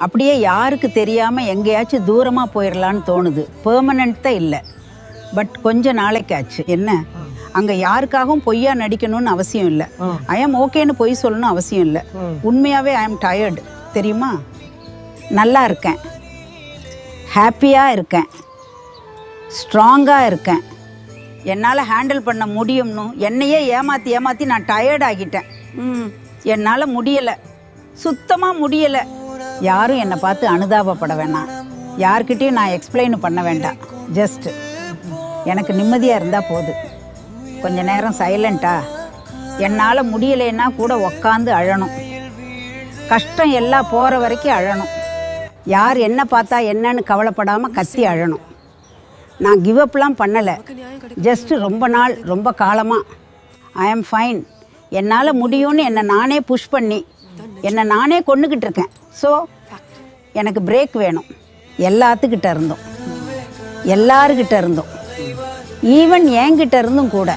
அப்படியே யாருக்கு தெரியாமல் எங்கேயாச்சும் தூரமாக போயிடலான்னு தோணுது. பெர்மனண்ட்டாக இல்லை, பட் கொஞ்ச நாளைக்காச்சு. என்ன, அங்கே யாருக்காகவும் பொய்யா நடிக்கணும்னு அவசியம் இல்லை. ஐ ஆம் ஓகேன்னு பொய் சொல்லணும் அவசியம் இல்லை. உண்மையாகவே ஐ ஆம் டயர்டு தெரியுமா. நல்லா இருக்கேன், ஹாப்பியாக இருக்கேன், ஸ்ட்ராங்காக இருக்கேன், என்னால் ஹேண்டில் பண்ண முடியும்னு என்னையே ஏமாற்றி நான் டயர்ட் ஆகிட்டேன். என்னால் முடியலை, சுத்தமாக முடியலை. யாரும் என்னை பார்த்து அனுதாபப்பட வேணாம், யார்கிட்டையும் நான் எக்ஸ்பிளைன் பண்ண வேண்டாம். ஜஸ்ட் எனக்கு நிம்மதியாக இருந்தால் போதும். கொஞ்ச நேரம் சைலண்ட்டாக, என்னால் முடியலைன்னா கூட உக்காந்து அழணும். கஷ்டம் எல்லாம் போகிற வரைக்கும் அழணும். யார் என்ன பார்த்தா என்னன்னு கவலைப்படாமல் கத்தி அழணும். நான் கிவ் அப்லாம் பண்ணலை, ஜஸ்ட்டு ரொம்ப நாள் ரொம்ப காலமாக ஐ ஆம் ஃபைன், என்னால் முடியும்னு என்னை நானே புஷ் பண்ணி என்னை நானே கொண்டுக்கிட்டு இருக்கேன். ஸோ எனக்கு பிரேக் வேணும். எல்லாத்துக்கிட்ட இருந்தோம், எல்லாருக்கிட்ட இருந்தோம், ஈவன் என்கிட்ட இருந்தும் கூட.